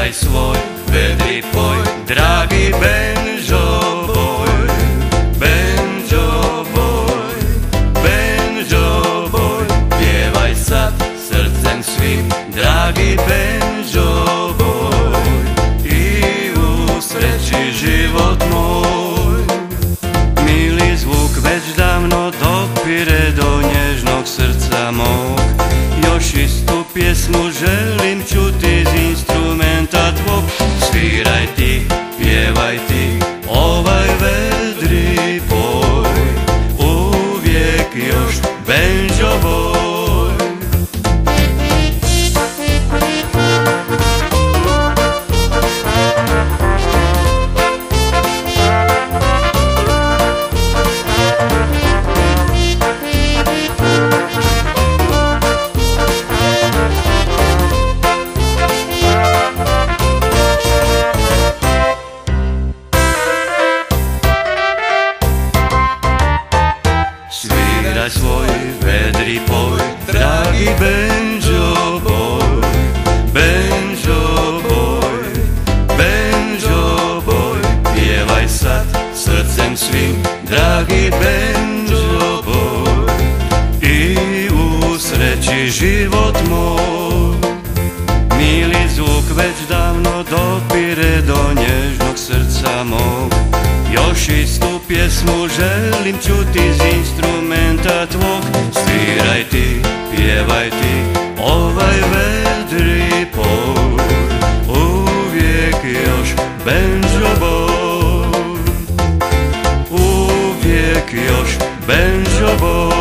Sviraj svoj vedri poj, dragi Benđo Boj. Benđo Boj, Benđo Boj, pjevaj sad srcem svim, dragi Benđo Boj. I u sreći život moj, mili zvuk već davno dopire do nježnog srca mog. Još istu pjesmu želim čuti iz instrumenta tvog. Sviraj ti, pjevaj ti ovaj vedri poj, uvijek još Benđo Boj. Sviraj svoj vedri poj, dragi Benđo Boj. Benđo Boj, Benđo Boj, pjevaj sad srcem svim, dragi Benđo Boj. I u sreći život moj, mili zvuk već davno dopire do nježnog srca mog. Još istu pjesmu želim čuti iz instrumenta tvog. Sviraj ti, pjevaj ti ovaj vedri poj, uvijek još Benđo Boj, uvijek još Benđo Boj.